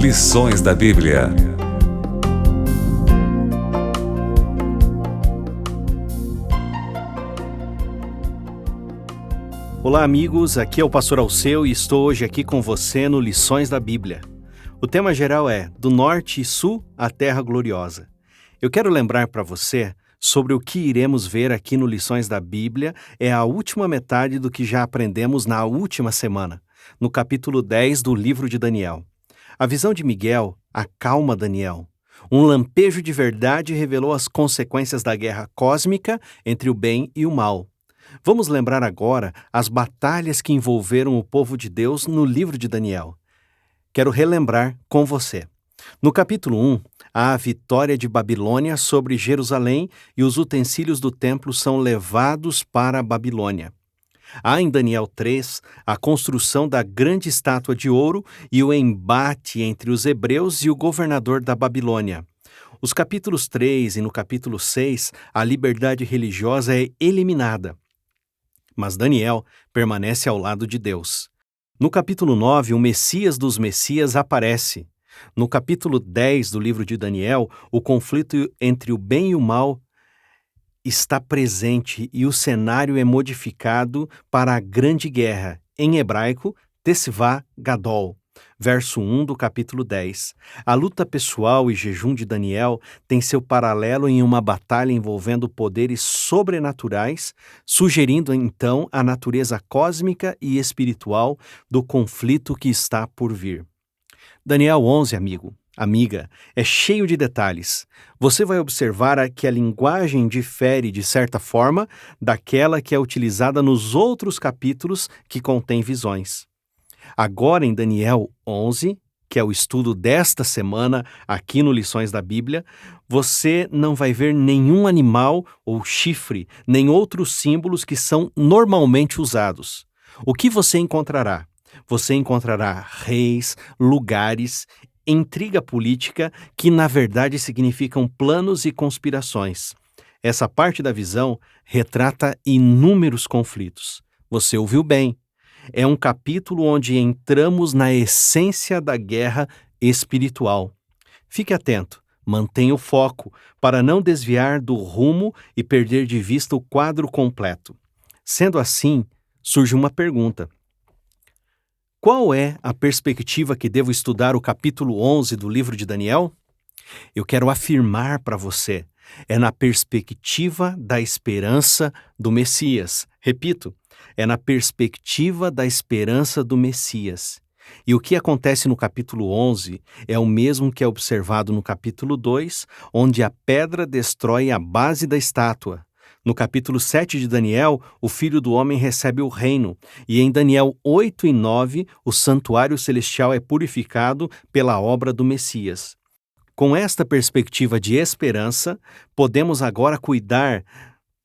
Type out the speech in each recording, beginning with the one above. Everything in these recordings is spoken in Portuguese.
Lições da Bíblia. Olá amigos, aqui é o Pastor Alceu e estou hoje aqui com você no Lições da Bíblia. O tema geral é Do Norte e Sul, a Terra Gloriosa. Eu quero lembrar para você sobre o que iremos ver aqui no Lições da Bíblia, é a última metade do que já aprendemos na última semana, no capítulo 10 do livro de Daniel. A visão de Miguel acalma Daniel. Um lampejo de verdade revelou as consequências da guerra cósmica entre o bem e o mal. Vamos lembrar agora as batalhas que envolveram o povo de Deus no livro de Daniel. Quero relembrar com você. No capítulo 1, há a vitória de Babilônia sobre Jerusalém e os utensílios do templo são levados para a Babilônia. Há em Daniel 3 a construção da grande estátua de ouro e o embate entre os hebreus e o governador da Babilônia. Os capítulos 3 e no capítulo 6, a liberdade religiosa é eliminada. Mas Daniel permanece ao lado de Deus. No capítulo 9, o Messias dos Messias aparece. No capítulo 10 do livro de Daniel, o conflito entre o bem e o mal está presente e o cenário é modificado para a grande guerra, em hebraico, Tesivá Gadol, verso 1 do capítulo 10. A luta pessoal e jejum de Daniel tem seu paralelo em uma batalha envolvendo poderes sobrenaturais, sugerindo então a natureza cósmica e espiritual do conflito que está por vir. Daniel 11, amiga, é cheio de detalhes. Você vai observar que a linguagem difere, de certa forma, daquela que é utilizada nos outros capítulos que contêm visões. Agora, em Daniel 11, que é o estudo desta semana aqui no Lições da Bíblia, você não vai ver nenhum animal ou chifre, nem outros símbolos que são normalmente usados. O que você encontrará? Você encontrará reis, lugares, intriga política que na verdade significam planos e conspirações. Essa parte da visão retrata inúmeros conflitos. Você ouviu bem. É um capítulo onde entramos na essência da guerra espiritual. Fique atento, mantenha o foco para não desviar do rumo e perder de vista o quadro completo. Sendo assim, surge uma pergunta. Qual é a perspectiva que devo estudar o capítulo 11 do livro de Daniel? Eu quero afirmar para você, é na perspectiva da esperança do Messias. Repito, é na perspectiva da esperança do Messias. E o que acontece no capítulo 11 é o mesmo que é observado no capítulo 2, onde a pedra destrói a base da estátua. No capítulo 7 de Daniel, o Filho do Homem recebe o reino, e em Daniel 8 e 9, o santuário celestial é purificado pela obra do Messias. Com esta perspectiva de esperança, podemos agora cuidar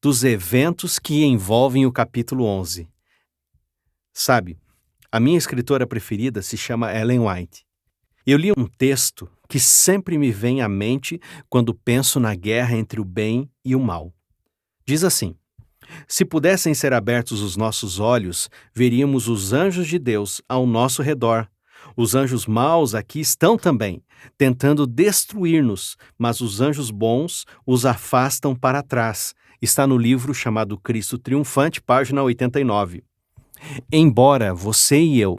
dos eventos que envolvem o capítulo 11. Sabe, a minha escritora preferida se chama Ellen White. Eu li um texto que sempre me vem à mente quando penso na guerra entre o bem e o mal. Diz assim: se pudessem ser abertos os nossos olhos, veríamos os anjos de Deus ao nosso redor. Os anjos maus aqui estão também, tentando destruir-nos, mas os anjos bons os afastam para trás. Está no livro chamado Cristo Triunfante, página 89. Embora você e eu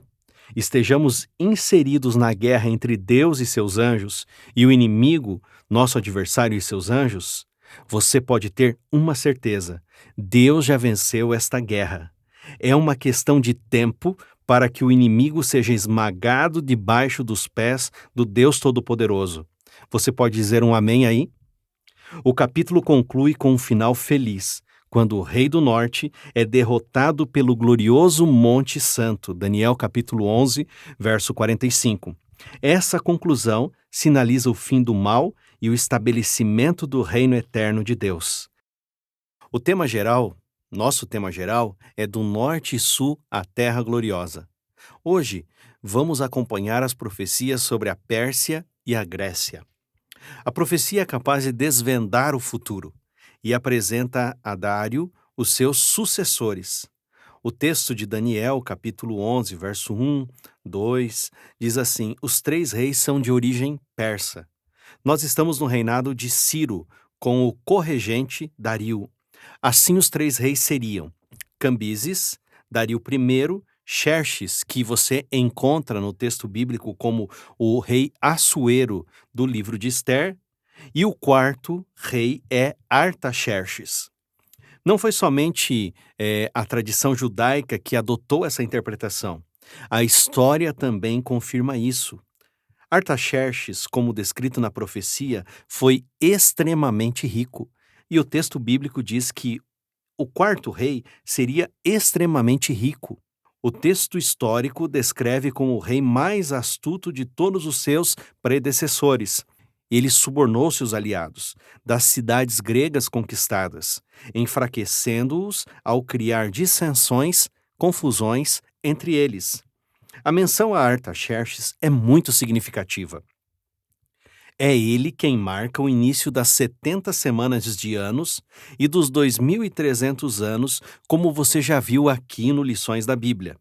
estejamos inseridos na guerra entre Deus e seus anjos e o inimigo, nosso adversário e seus anjos, você pode ter uma certeza: Deus já venceu esta guerra. É uma questão de tempo para que o inimigo seja esmagado debaixo dos pés do Deus Todo-Poderoso. Você pode dizer um amém aí? O capítulo conclui com um final feliz, quando o Rei do Norte é derrotado pelo glorioso Monte Santo, Daniel capítulo 11, verso 45. Essa conclusão sinaliza o fim do mal e o estabelecimento do reino eterno de Deus. O tema geral, nosso tema geral, é do norte e sul a terra gloriosa. Hoje, vamos acompanhar as profecias sobre a Pérsia e a Grécia. A profecia é capaz de desvendar o futuro e apresenta a Dário os seus sucessores. O texto de Daniel, capítulo 11, verso 1, 2, diz assim: Os três reis são de origem persa. Nós estamos no reinado de Ciro, com o corregente Dario. Assim, os três reis seriam Cambises, Dario I, Xerxes, que você encontra no texto bíblico como o rei Assuero do livro de Esther, e o quarto rei é Artaxerxes. Não foi somente a tradição judaica que adotou essa interpretação. A história também confirma isso. Artaxerxes, como descrito na profecia, foi extremamente rico, e o texto bíblico diz que o quarto rei seria extremamente rico. O texto histórico descreve como o rei mais astuto de todos os seus predecessores. Ele subornou seus aliados das cidades gregas conquistadas, enfraquecendo-os ao criar dissensões, confusões entre eles. A menção a Artaxerxes é muito significativa. É ele quem marca o início das 70 semanas de anos e dos 2.300 anos, como você já viu aqui no Lições da Bíblia.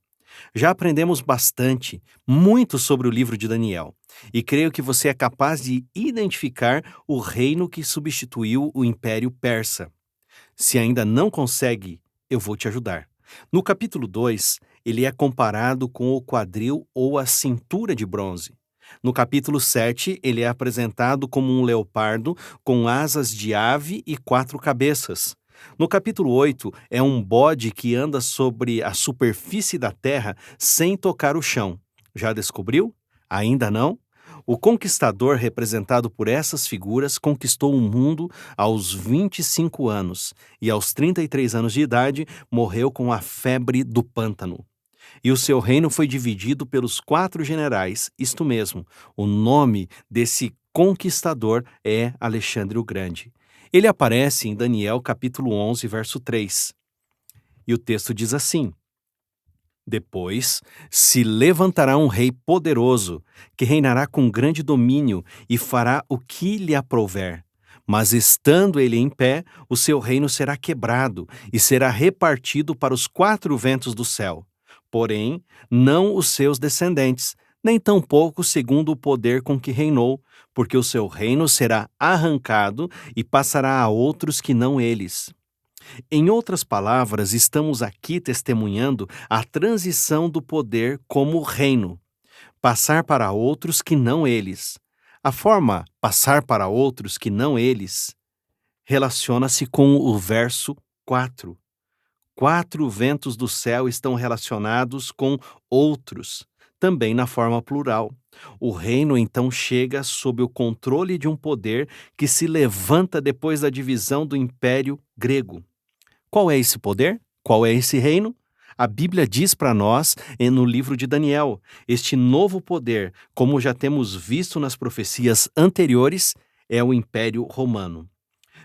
Já aprendemos bastante, muito sobre o livro de Daniel, e creio que você é capaz de identificar o reino que substituiu o Império Persa. Se ainda não consegue, eu vou te ajudar. No capítulo 2, ele é comparado com o quadril ou a cintura de bronze. No capítulo 7, ele é apresentado como um leopardo com asas de ave e 4 cabeças. No capítulo 8, é um bode que anda sobre a superfície da terra sem tocar o chão. Já descobriu? Ainda não? O conquistador representado por essas figuras conquistou o mundo aos 25 anos e aos 33 anos de idade morreu com a febre do pântano. E o seu reino foi dividido pelos 4 generais, isto mesmo, o nome desse conquistador é Alexandre o Grande. Ele aparece em Daniel capítulo 11, verso 3. E o texto diz assim: Depois se levantará um rei poderoso, que reinará com grande domínio e fará o que lhe aprouver. Mas estando ele em pé, o seu reino será quebrado e será repartido para os 4 ventos do céu. Porém, não os seus descendentes, nem tampouco segundo o poder com que reinou, porque o seu reino será arrancado e passará a outros que não eles. Em outras palavras, estamos aqui testemunhando a transição do poder como reino, passar para outros que não eles. A forma passar para outros que não eles relaciona-se com o verso 4. 4 ventos do céu estão relacionados com outros, também na forma plural. O reino então chega sob o controle de um poder que se levanta depois da divisão do Império Grego. Qual é esse poder? Qual é esse reino? A Bíblia diz para nós, no livro de Daniel, este novo poder, como já temos visto nas profecias anteriores, é o Império Romano.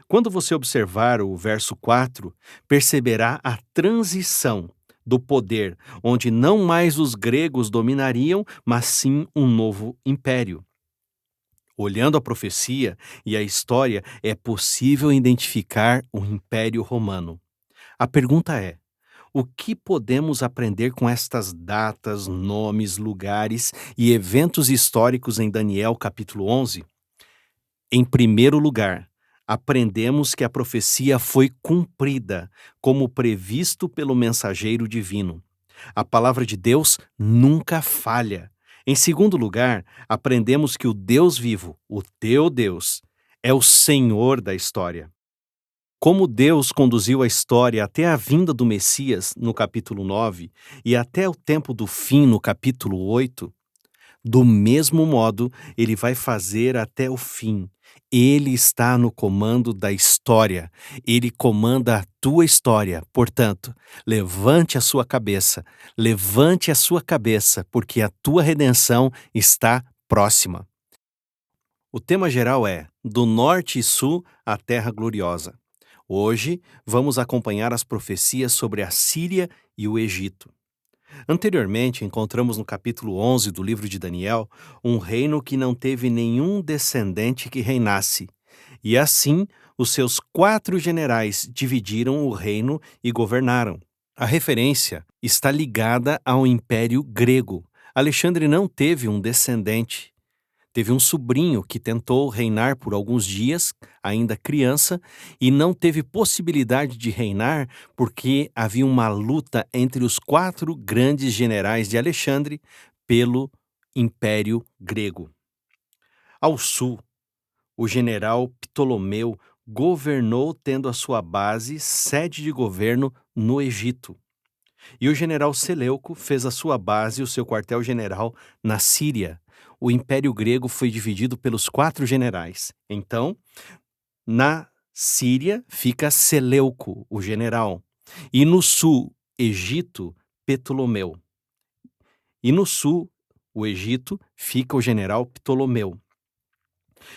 Quando você observar o verso 4, perceberá a transição do poder, onde não mais os gregos dominariam, mas sim um novo império. Olhando a profecia e a história, é possível identificar o Império Romano. A pergunta é: o que podemos aprender com estas datas, nomes, lugares e eventos históricos em Daniel capítulo 11? Em primeiro lugar, aprendemos que a profecia foi cumprida, como previsto pelo mensageiro divino. A palavra de Deus nunca falha. Em segundo lugar, aprendemos que o Deus vivo, o teu Deus, é o Senhor da história. Como Deus conduziu a história até a vinda do Messias, no capítulo 9, e até o tempo do fim, no capítulo 8, do mesmo modo, ele vai fazer até o fim. Ele está no comando da história. Ele comanda a tua história. Portanto, levante a sua cabeça. Levante a sua cabeça, porque a tua redenção está próxima. O tema geral é Do Norte e Sul, a Terra Gloriosa. Hoje, vamos acompanhar as profecias sobre a Síria e o Egito. Anteriormente, encontramos no capítulo 11 do livro de Daniel um reino que não teve nenhum descendente que reinasse. E assim, os seus 4 generais dividiram o reino e governaram. A referência está ligada ao Império Grego. Alexandre não teve um descendente. Teve um sobrinho que tentou reinar por alguns dias, ainda criança, e não teve possibilidade de reinar porque havia uma luta entre os 4 grandes generais de Alexandre pelo Império Grego. Ao sul, o general Ptolomeu governou tendo a sua base, sede de governo, no Egito. E o general Seleuco fez a sua base e o seu quartel-general na Síria. O Império Grego foi dividido pelos 4 generais. Então, na Síria fica Seleuco, o general. E no sul, Egito, Ptolomeu. E no sul, o Egito, fica o general Ptolomeu.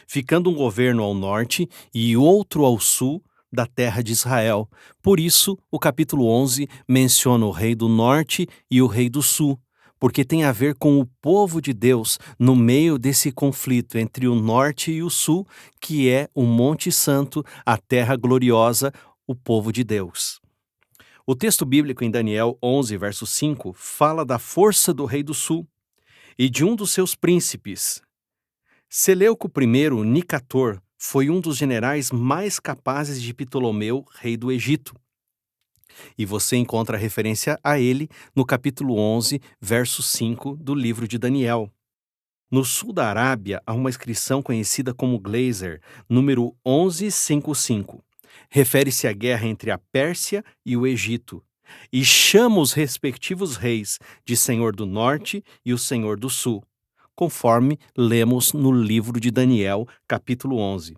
Ficando um governo ao norte e outro ao sul da terra de Israel. Por isso, o capítulo 11 menciona o rei do norte e o rei do sul, porque tem a ver com o povo de Deus no meio desse conflito entre o norte e o sul, que é o Monte Santo, a terra gloriosa, o povo de Deus. O texto bíblico em Daniel 11, verso 5, fala da força do rei do sul e de um dos seus príncipes. Seleuco I Nicator foi um dos generais mais capazes de Ptolomeu, rei do Egito. E você encontra referência a ele no capítulo 11, verso 5 do livro de Daniel. No sul da Arábia, há uma inscrição conhecida como Glazer, número 1155. Refere-se à guerra entre a Pérsia e o Egito, e chama os respectivos reis de Senhor do Norte e o Senhor do Sul, conforme lemos no livro de Daniel, capítulo 11.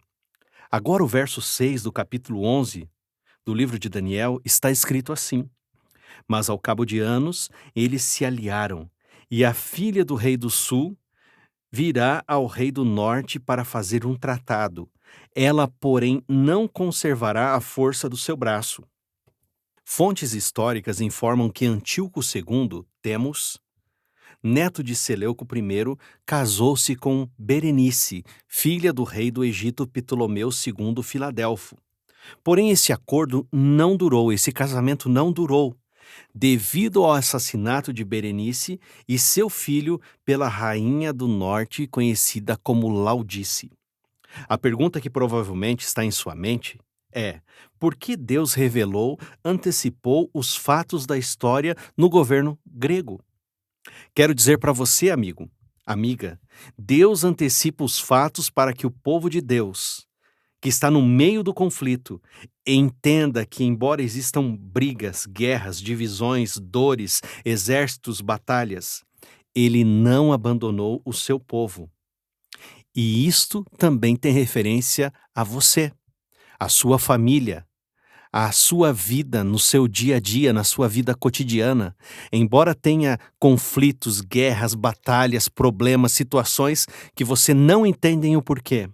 Agora o verso 6 do capítulo 11 do livro de Daniel está escrito assim: Mas ao cabo de anos, eles se aliaram, e a filha do rei do sul virá ao rei do norte para fazer um tratado. Ela, porém, não conservará a força do seu braço. Fontes históricas informam que Antíoco II, Temos, neto de Seleuco I, casou-se com Berenice, filha do rei do Egito Ptolomeu II Filadelfo. Porém, esse acordo não durou, esse casamento não durou, devido ao assassinato de Berenice e seu filho pela rainha do norte, conhecida como Laodice. A pergunta que provavelmente está em sua mente é: por que Deus antecipou os fatos da história no governo grego? Quero dizer para você, amigo, amiga, Deus antecipa os fatos para que o povo de Deus, que está no meio do conflito, entenda que, embora existam brigas, guerras, divisões, dores, exércitos, batalhas, ele não abandonou o seu povo. E isto também tem referência a você, a sua família, a sua vida no seu dia a dia, na sua vida cotidiana. Embora tenha conflitos, guerras, batalhas, problemas, situações que você não entende o porquê,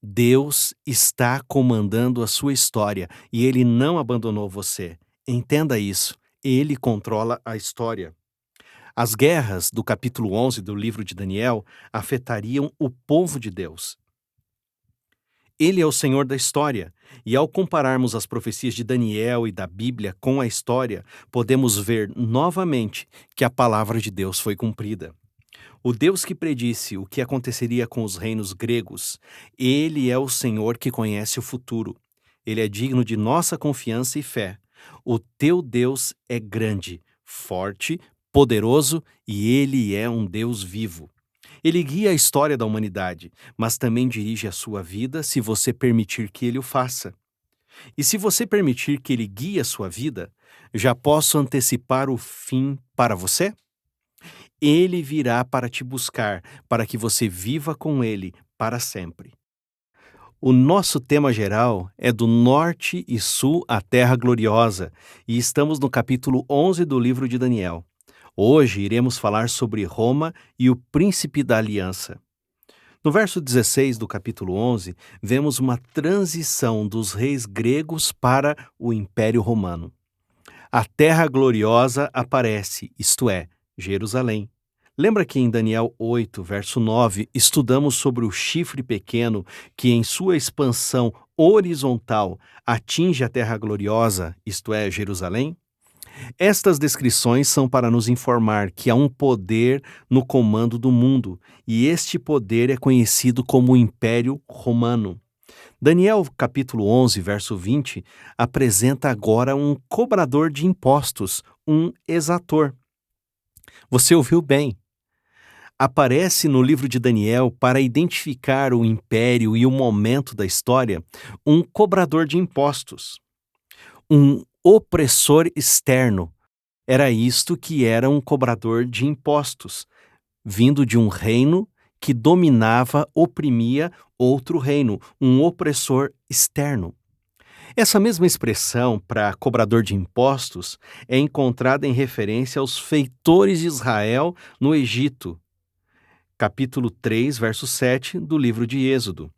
Deus está comandando a sua história e Ele não abandonou você. Entenda isso. Ele controla a história. As guerras do capítulo 11 do livro de Daniel afetariam o povo de Deus. Ele é o Senhor da história, e ao compararmos as profecias de Daniel e da Bíblia com a história, podemos ver novamente que a palavra de Deus foi cumprida. O Deus que predisse o que aconteceria com os reinos gregos, ele é o Senhor que conhece o futuro. Ele é digno de nossa confiança e fé. O teu Deus é grande, forte, poderoso e ele é um Deus vivo. Ele guia a história da humanidade, mas também dirige a sua vida se você permitir que ele o faça. E se você permitir que ele guie a sua vida, já posso antecipar o fim para você? Ele virá para te buscar, para que você viva com ele para sempre. O nosso tema geral é do norte e sul a terra gloriosa, e estamos no capítulo 11 do livro de Daniel. Hoje iremos falar sobre Roma e o príncipe da aliança. No verso 16 do capítulo 11, vemos uma transição dos reis gregos para o Império Romano. A terra gloriosa aparece, isto é, Jerusalém. Lembra que em Daniel 8, verso 9, estudamos sobre o chifre pequeno que em sua expansão horizontal atinge a terra gloriosa, isto é, Jerusalém? Estas descrições são para nos informar que há um poder no comando do mundo, e este poder é conhecido como o Império Romano. Daniel capítulo 11, verso 20, apresenta agora um cobrador de impostos, um exator. Você ouviu bem. Aparece no livro de Daniel para identificar o império e o momento da história um cobrador de impostos, um opressor externo. Era isto que era um cobrador de impostos, vindo de um reino que dominava, oprimia outro reino, um opressor externo. Essa mesma expressão para cobrador de impostos é encontrada em referência aos feitores de Israel no Egito, capítulo 3, verso 7 do livro de Êxodo,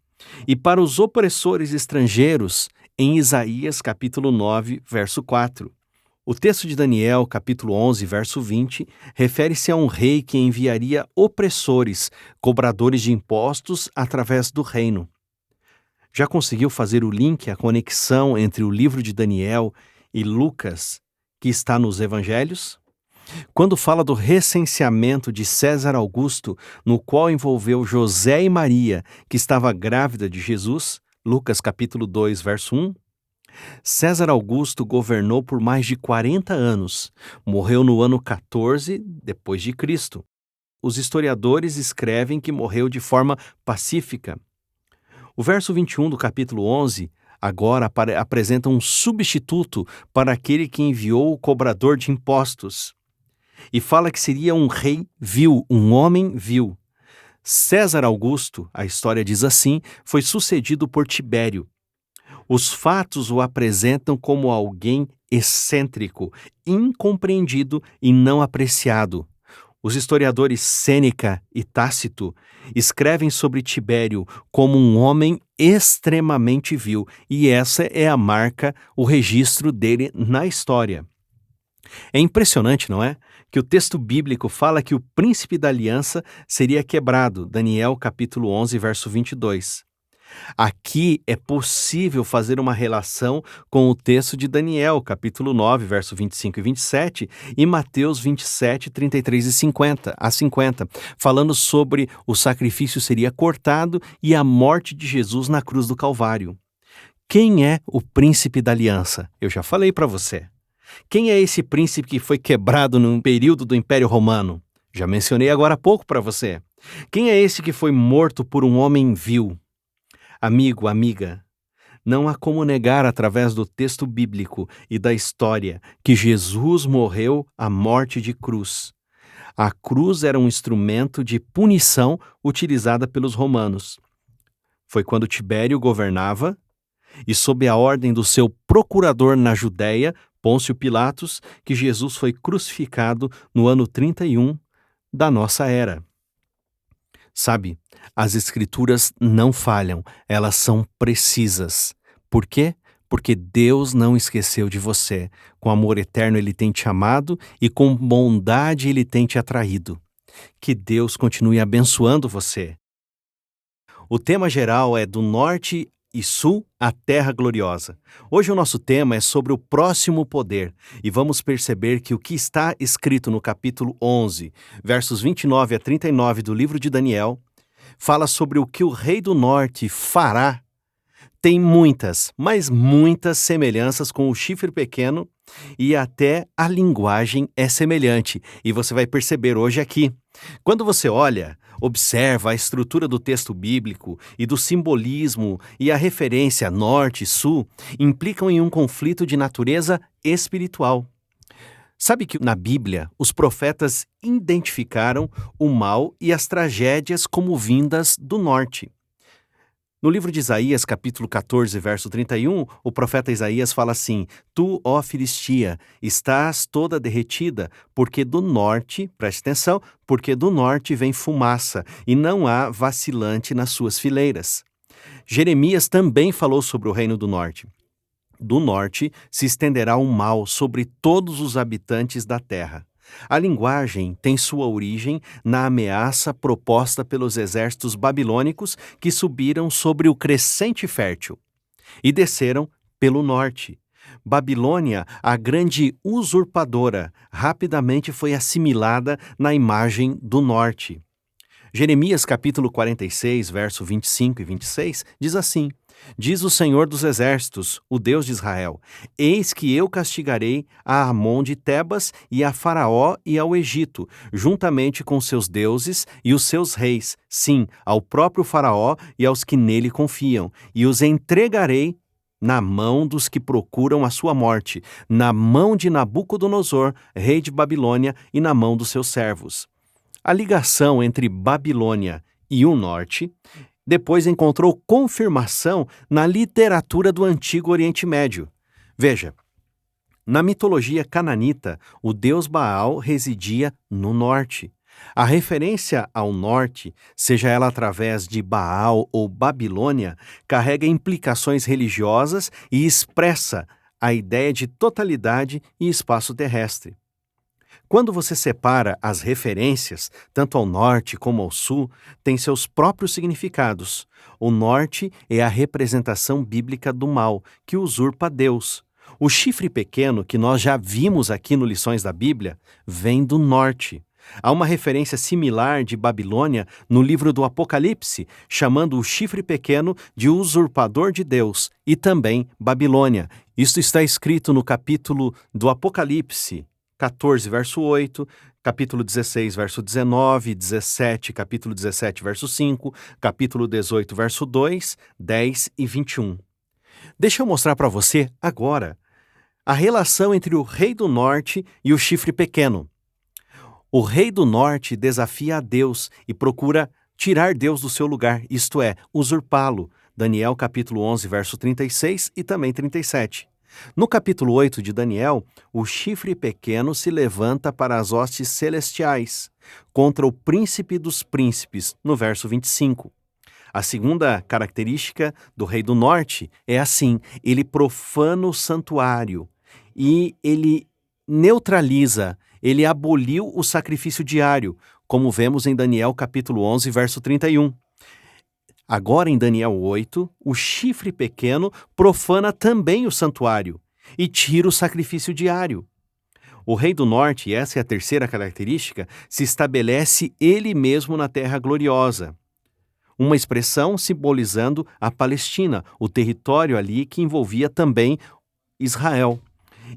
e para os opressores estrangeiros em Isaías, capítulo 9, verso 4. O texto de Daniel, capítulo 11, verso 20, refere-se a um rei que enviaria opressores, cobradores de impostos, através do reino. Já conseguiu fazer o link, a conexão entre o livro de Daniel e Lucas, que está nos evangelhos? Quando fala do recenseamento de César Augusto, no qual envolveu José e Maria, que estava grávida de Jesus, Lucas capítulo 2, verso 1, César Augusto governou por mais de 40 anos. Morreu no ano 14 depois de Cristo. Os historiadores escrevem que morreu de forma pacífica. O verso 21 do capítulo 11 agora apresenta um substituto para aquele que enviou o cobrador de impostos. E fala que seria um rei vil, um homem vil. César Augusto, a história diz assim, foi sucedido por Tibério. Os fatos o apresentam como alguém excêntrico, incompreendido e não apreciado. Os historiadores Sêneca e Tácito escrevem sobre Tibério como um homem extremamente vil, e essa é a marca, o registro dele na história. É impressionante, não é? Que o texto bíblico fala que o príncipe da aliança seria quebrado, Daniel capítulo 11, verso 22. Aqui é possível fazer uma relação com o texto de Daniel, capítulo 9, verso 25 e 27, e Mateus 27, 33 e 50, falando sobre o sacrifício seria cortado e a morte de Jesus na cruz do Calvário. Quem é o príncipe da aliança? Eu já falei para você. Quem é esse príncipe que foi quebrado no período do Império Romano? Já mencionei agora há pouco para você. Quem é esse que foi morto por um homem vil? Amigo, amiga, não há como negar através do texto bíblico e da história que Jesus morreu a morte de cruz. A cruz era um instrumento de punição utilizada pelos romanos. Foi quando Tibério governava e, sob a ordem do seu procurador na Judéia, Pôncio Pilatos, que Jesus foi crucificado no ano 31 da nossa era. Sabe, as Escrituras não falham, elas são precisas. Por quê? Porque Deus não esqueceu de você. Com amor eterno Ele tem te amado e com bondade Ele tem te atraído. Que Deus continue abençoando você. O tema geral é do norte e sul, a terra gloriosa. Hoje o nosso tema é sobre o próximo poder e vamos perceber que o que está escrito no capítulo 11, versos 29 a 39 do livro de Daniel, fala sobre o que o rei do norte fará. Tem muitas, mas muitas semelhanças com o chifre pequeno e até a linguagem é semelhante e você vai perceber hoje aqui. Quando você olha, observa a estrutura do texto bíblico e do simbolismo e a referência norte e sul implicam em um conflito de natureza espiritual. Sabe que na Bíblia os profetas identificaram o mal e as tragédias como vindas do norte. No livro de Isaías, capítulo 14, verso 31, o profeta Isaías fala assim: Tu, ó Filistia, estás toda derretida, porque do norte, preste atenção, porque do norte vem fumaça, e não há vacilante nas suas fileiras. Jeremias também falou sobre o reino do norte. Do norte se estenderá o mal sobre todos os habitantes da terra. A linguagem tem sua origem na ameaça proposta pelos exércitos babilônicos que subiram sobre o crescente fértil. e desceram pelo norte. Babilônia, a grande usurpadora, rapidamente foi assimilada na imagem do norte. Jeremias capítulo 46, verso 25 e 26, diz assim: Diz o Senhor dos Exércitos, o Deus de Israel: Eis que eu castigarei a Amon de Tebas e a Faraó e ao Egito, juntamente com seus deuses e os seus reis, sim, ao próprio Faraó e aos que nele confiam, e os entregarei na mão dos que procuram a sua morte, na mão de Nabucodonosor, rei de Babilônia, e na mão dos seus servos. A ligação entre Babilônia e o norte depois encontrou confirmação na literatura do Antigo Oriente Médio. Veja, na mitologia cananita, o deus Baal residia no norte. A referência ao norte, seja ela através de Baal ou Babilônia, carrega implicações religiosas e expressa a ideia de totalidade e espaço terrestre. Quando você separa as referências, tanto ao norte como ao sul, tem seus próprios significados. O norte é a representação bíblica do mal, que usurpa Deus. O chifre pequeno, que nós já vimos aqui no Lições da Bíblia, vem do norte. Há uma referência similar de Babilônia no livro do Apocalipse, chamando o chifre pequeno de usurpador de Deus, e também Babilônia. Isto está escrito no capítulo do Apocalipse 14, verso 8, capítulo 16, verso 19, 17, capítulo 17, verso 5, capítulo 18, verso 2, 10 e 21. Deixa eu mostrar para você, agora, a relação entre o rei do norte e o chifre pequeno. O rei do norte desafia a Deus e procura tirar Deus do seu lugar, isto é, usurpá-lo. Daniel capítulo 11, verso 36 e também 37. No capítulo 8 de Daniel, o chifre pequeno se levanta para as hostes celestiais, contra o príncipe dos príncipes, no verso 25. A segunda característica do rei do norte é assim: ele profana o santuário e ele neutraliza, ele aboliu o sacrifício diário, como vemos em Daniel capítulo 11, verso 31. Agora, em Daniel 8, o chifre pequeno profana também o santuário e tira o sacrifício diário. O rei do norte, e essa é a terceira característica, se estabelece ele mesmo na terra gloriosa. Uma expressão simbolizando a Palestina, o território ali que envolvia também Israel.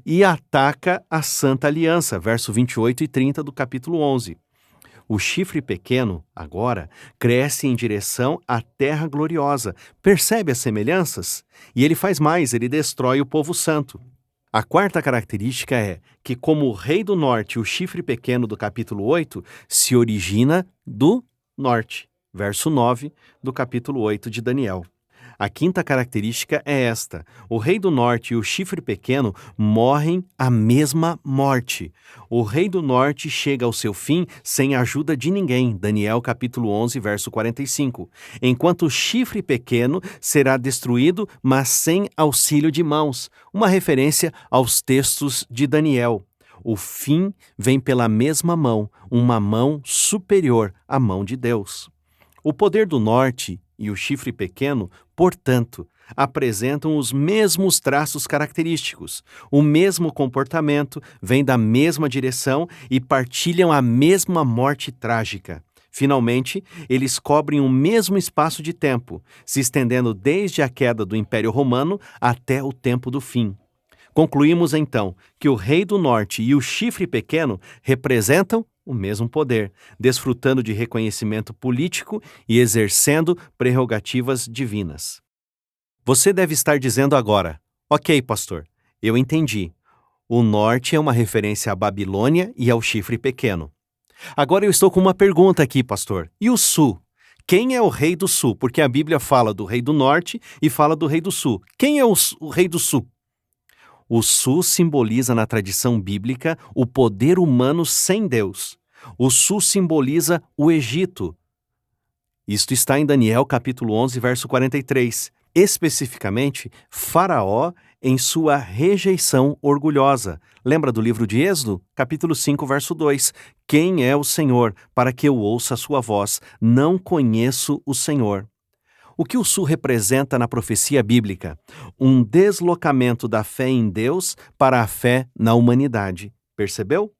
E ataca a Santa Aliança, verso 28 e 30 do capítulo 11. O chifre pequeno, agora, cresce em direção à terra gloriosa. Percebe as semelhanças? E ele faz mais, ele destrói o povo santo. A quarta característica é que, como o rei do norte, o chifre pequeno do capítulo 8 se origina do norte. Verso 9 do capítulo 8 de Daniel. A quinta característica é esta: o rei do norte e o chifre pequeno morrem a mesma morte. O rei do norte chega ao seu fim sem a ajuda de ninguém, Daniel capítulo 11, verso 45, enquanto o chifre pequeno será destruído, mas sem auxílio de mãos, uma referência aos textos de Daniel. O fim vem pela mesma mão, uma mão superior à mão de Deus. O poder do norte e o chifre pequeno, portanto, apresentam os mesmos traços característicos, o mesmo comportamento, vêm da mesma direção e partilham a mesma morte trágica. Finalmente, eles cobrem o mesmo espaço de tempo, se estendendo desde a queda do Império Romano até o tempo do fim. Concluímos então que o rei do norte e o chifre pequeno representam o mesmo poder, desfrutando de reconhecimento político e exercendo prerrogativas divinas. Você deve estar dizendo agora: ok, pastor, eu entendi. O norte é uma referência à Babilônia e ao chifre pequeno. Agora eu estou com uma pergunta aqui, pastor. E o sul? Quem é o rei do sul? Porque a Bíblia fala do rei do norte e fala do rei do sul. Quem é o rei do sul? O sul simboliza na tradição bíblica o poder humano sem Deus. O sul simboliza o Egito. Isto está em Daniel capítulo 11, verso 43. Especificamente, Faraó em sua rejeição orgulhosa. Lembra do livro de Êxodo? Capítulo 5, verso 2. Quem é o Senhor, para que eu ouça a sua voz? Não conheço o Senhor. O que o sul representa na profecia bíblica? Um deslocamento da fé em Deus para a fé na humanidade. Percebeu?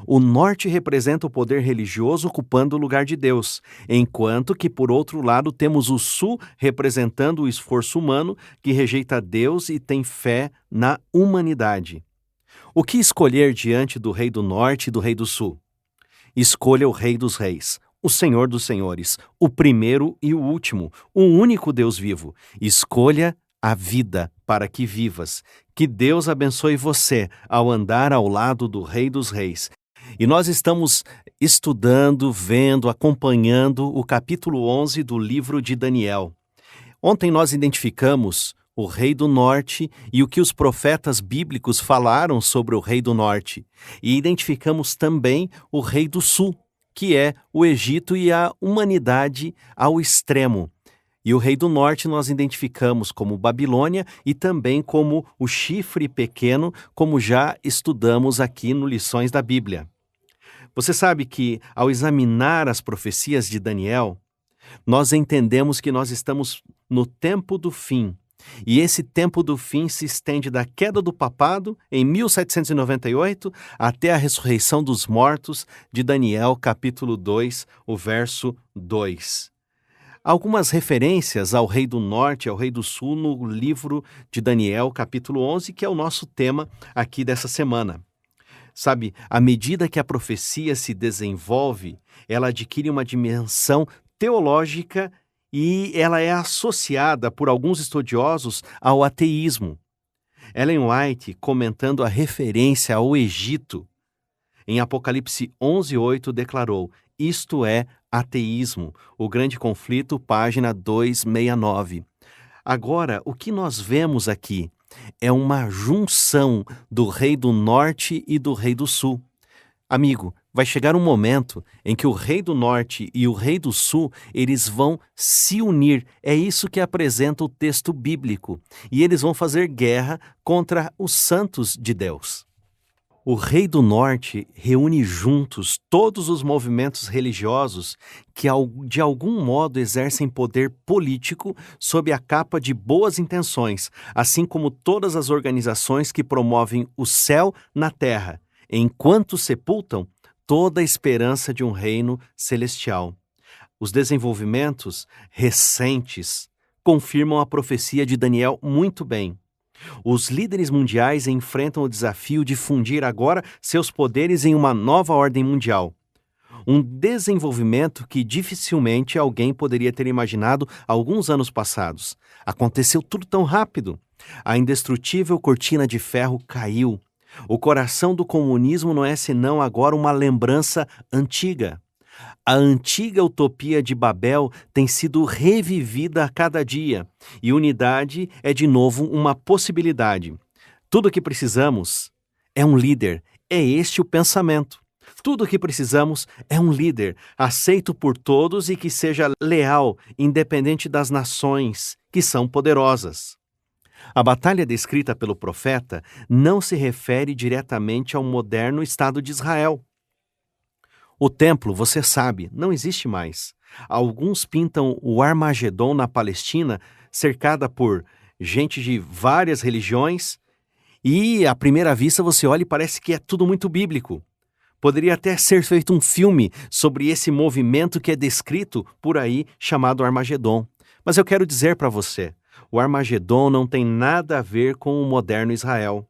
O norte representa o poder religioso ocupando o lugar de Deus, enquanto que, por outro lado, temos o sul representando o esforço humano que rejeita Deus e tem fé na humanidade. O que escolher diante do rei do norte e do rei do sul? Escolha o rei dos reis, o Senhor dos senhores, o primeiro e o último, o único Deus vivo. Escolha a vida para que vivas. Que Deus abençoe você ao andar ao lado do Rei dos Reis. E nós estamos estudando, vendo, acompanhando o capítulo 11 do livro de Daniel. Ontem nós identificamos o Rei do Norte e o que os profetas bíblicos falaram sobre o Rei do Norte. E identificamos também o Rei do Sul, que é o Egito e a humanidade ao extremo. E o Rei do Norte nós identificamos como Babilônia e também como o chifre pequeno, como já estudamos aqui no Lições da Bíblia. Você sabe que, ao examinar as profecias de Daniel, nós entendemos que nós estamos no tempo do fim. E esse tempo do fim se estende da queda do papado, em 1798, até a ressurreição dos mortos, de Daniel, capítulo 2, o verso 2. Algumas referências ao Rei do Norte e ao Rei do Sul no livro de Daniel, capítulo 11, que é o nosso tema aqui dessa semana. Sabe, à medida que a profecia se desenvolve, ela adquire uma dimensão teológica e ela é associada por alguns estudiosos ao ateísmo. Ellen White, comentando a referência ao Egito, em Apocalipse 11:8, declarou: isto é ateísmo, o grande conflito, página 269. Agora, o que nós vemos aqui é uma junção do Rei do Norte e do Rei do Sul. Amigo, vai chegar um momento em que o Rei do Norte e o Rei do Sul, eles vão se unir. É isso que apresenta o texto bíblico. E eles vão fazer guerra contra os santos de Deus. O Rei do Norte reúne juntos todos os movimentos religiosos que, de algum modo, exercem poder político sob a capa de boas intenções, assim como todas as organizações que promovem o céu na terra, enquanto sepultam toda a esperança de um reino celestial. Os desenvolvimentos recentes confirmam a profecia de Daniel muito bem. Os líderes mundiais enfrentam o desafio de fundir agora seus poderes em uma nova ordem mundial. Um desenvolvimento que dificilmente alguém poderia ter imaginado alguns anos passados. Aconteceu tudo tão rápido. A indestrutível cortina de ferro caiu. O coração do comunismo não é senão agora uma lembrança antiga. A antiga utopia de Babel tem sido revivida a cada dia, e unidade é de novo uma possibilidade. Tudo o que precisamos é um líder, é este o pensamento. Tudo o que precisamos é um líder, aceito por todos e que seja leal, independente das nações, que são poderosas. A batalha descrita pelo profeta não se refere diretamente ao moderno Estado de Israel. O templo, você sabe, não existe mais. Alguns pintam o Armagedon na Palestina, cercada por gente de várias religiões, e à primeira vista você olha e parece que é tudo muito bíblico. Poderia até ser feito um filme sobre esse movimento que é descrito por aí, chamado Armagedon. Mas eu quero dizer para você, o Armagedon não tem nada a ver com o moderno Israel.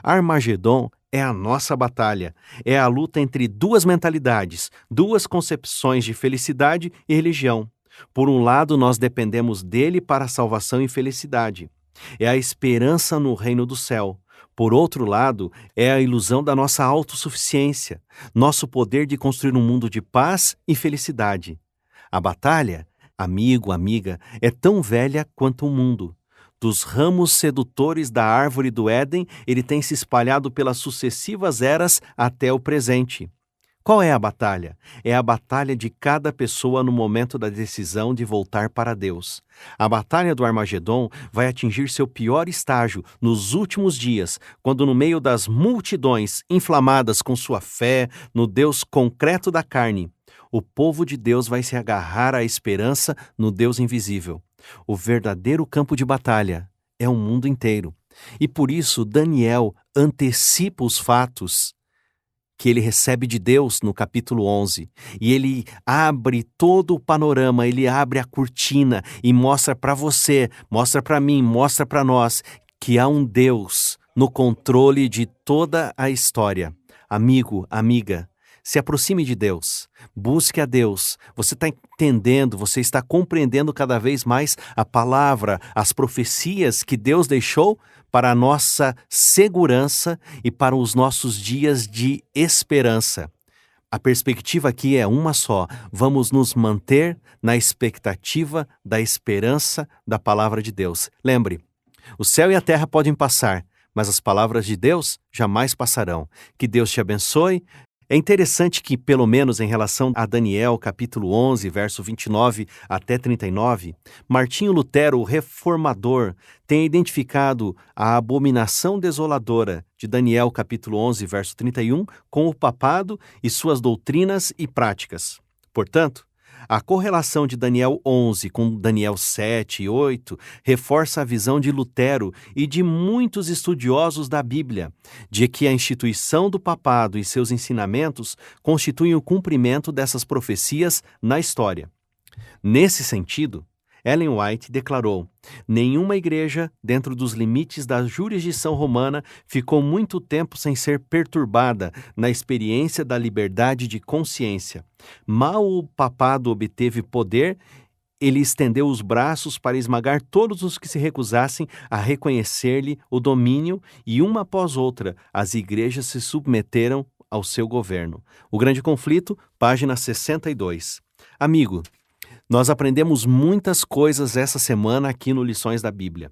Armagedon é a nossa batalha, é a luta entre duas mentalidades, duas concepções de felicidade e religião. Por um lado, nós dependemos dele para a salvação e felicidade. É a esperança no reino do céu. Por outro lado, é a ilusão da nossa autossuficiência, nosso poder de construir um mundo de paz e felicidade. A batalha, amigo, amiga, é tão velha quanto o mundo. Dos ramos sedutores da árvore do Éden, ele tem se espalhado pelas sucessivas eras até o presente. Qual é a batalha? É a batalha de cada pessoa no momento da decisão de voltar para Deus. A batalha do Armagedon vai atingir seu pior estágio nos últimos dias, quando no meio das multidões inflamadas com sua fé no Deus concreto da carne, o povo de Deus vai se agarrar à esperança no Deus invisível. O verdadeiro campo de batalha é o mundo inteiro. E por isso Daniel antecipa os fatos que ele recebe de Deus no capítulo 11. E ele abre todo o panorama, ele abre a cortina e mostra para você, mostra para mim, mostra para nós que há um Deus no controle de toda a história. Amigo, amiga, se aproxime de Deus, busque a Deus. Você está entendendo, você está compreendendo cada vez mais a palavra, as profecias que Deus deixou para a nossa segurança e para os nossos dias de esperança. A perspectiva aqui é uma só: vamos nos manter na expectativa da esperança da palavra de Deus. Lembre, o céu e a terra podem passar, mas as palavras de Deus jamais passarão. Que Deus te abençoe. É interessante que, pelo menos em relação a Daniel, capítulo 11, verso 29 até 39, Martinho Lutero, o reformador, tem identificado a abominação desoladora de Daniel, capítulo 11, verso 31, com o papado e suas doutrinas e práticas. Portanto, a correlação de Daniel 11 com Daniel 7 e 8 reforça a visão de Lutero e de muitos estudiosos da Bíblia, de que a instituição do papado e seus ensinamentos constituem o cumprimento dessas profecias na história. Nesse sentido, Ellen White declarou: nenhuma igreja, dentro dos limites da jurisdição romana, ficou muito tempo sem ser perturbada na experiência da liberdade de consciência. Mal o papado obteve poder, ele estendeu os braços para esmagar todos os que se recusassem a reconhecer-lhe o domínio, e uma após outra, as igrejas se submeteram ao seu governo. O Grande Conflito, página 62. Amigo, nós aprendemos muitas coisas essa semana aqui no Lições da Bíblia.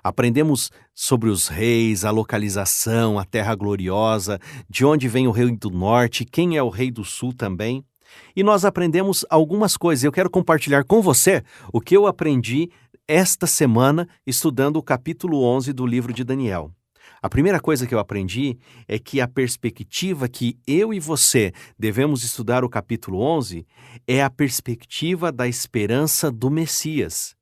Aprendemos sobre os reis, a localização, a terra gloriosa, de onde vem o rei do norte, quem é o rei do sul também. E nós aprendemos algumas coisas. Eu quero compartilhar com você o que eu aprendi esta semana estudando o capítulo 11 do livro de Daniel. A primeira coisa que eu aprendi é que a perspectiva que eu e você devemos estudar o capítulo 11 é a perspectiva da esperança do Messias.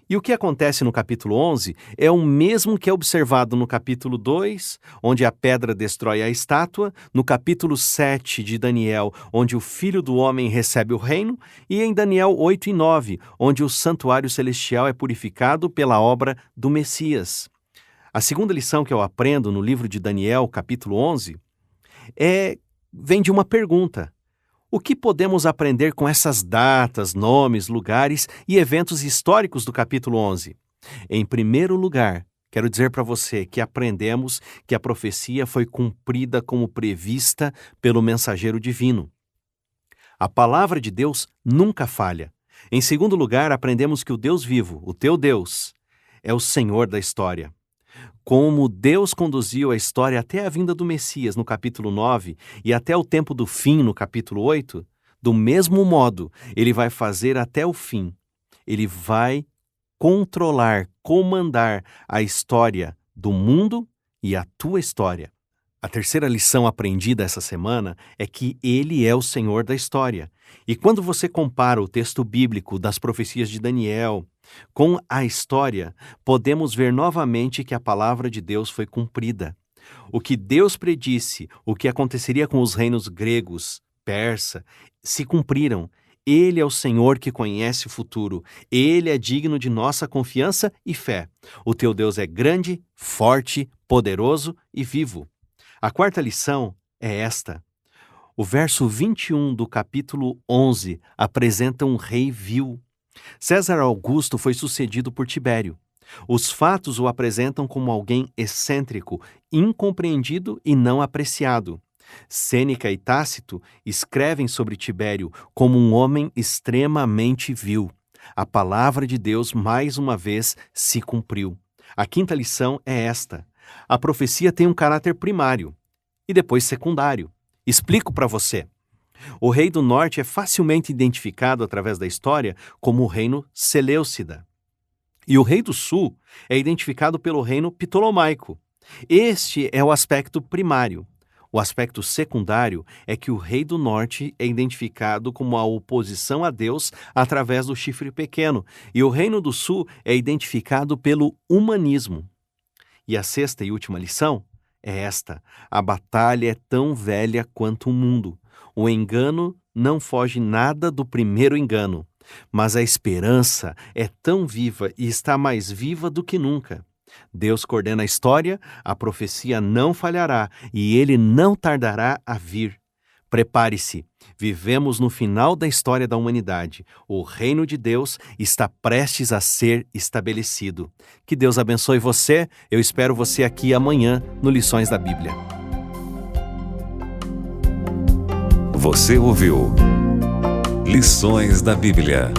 E o que acontece no capítulo 11 é o mesmo que é observado no capítulo 2, onde a pedra destrói a estátua, no capítulo 7 de Daniel, onde o Filho do Homem recebe o reino, e em Daniel 8 e 9, onde o santuário celestial é purificado pela obra do Messias. A segunda lição que eu aprendo no livro de Daniel, capítulo 11, vem de uma pergunta. O que podemos aprender com essas datas, nomes, lugares e eventos históricos do capítulo 11? Em primeiro lugar, quero dizer para você que aprendemos que a profecia foi cumprida como prevista pelo mensageiro divino. A palavra de Deus nunca falha. Em segundo lugar, aprendemos que o Deus vivo, o teu Deus, é o Senhor da história. Como Deus conduziu a história até a vinda do Messias, no capítulo 9, e até o tempo do fim, no capítulo 8, do mesmo modo, Ele vai fazer até o fim. Ele vai controlar, comandar a história do mundo e a tua história. A terceira lição aprendida essa semana é que Ele é o Senhor da história. E quando você compara o texto bíblico das profecias de Daniel com a história, podemos ver novamente que a palavra de Deus foi cumprida. O que Deus predisse, o que aconteceria com os reinos gregos, persa, se cumpriram. Ele é o Senhor que conhece o futuro. Ele é digno de nossa confiança e fé. O teu Deus é grande, forte, poderoso e vivo. A quarta lição é esta. O verso 21 do capítulo 11 apresenta um rei vil. César Augusto foi sucedido por Tibério. Os fatos o apresentam como alguém excêntrico, incompreendido e não apreciado. Sêneca e Tácito escrevem sobre Tibério como um homem extremamente vil. A palavra de Deus, mais uma vez, se cumpriu. A quinta lição é esta. A profecia tem um caráter primário e depois secundário. Explico para você. O rei do norte é facilmente identificado através da história como o reino Seleucida. E o rei do sul é identificado pelo reino Ptolomaico. Este é o aspecto primário. O aspecto secundário é que o rei do norte é identificado como a oposição a Deus através do chifre pequeno, e o reino do sul é identificado pelo humanismo. E a sexta e última lição é esta: a batalha é tão velha quanto o mundo. O engano não foge nada do primeiro engano, mas a esperança é tão viva e está mais viva do que nunca. Deus coordena a história, a profecia não falhará e ele não tardará a vir. Prepare-se, vivemos no final da história da humanidade. O reino de Deus está prestes a ser estabelecido. Que Deus abençoe você. Eu espero você aqui amanhã no Lições da Bíblia. Você ouviu Lições da Bíblia.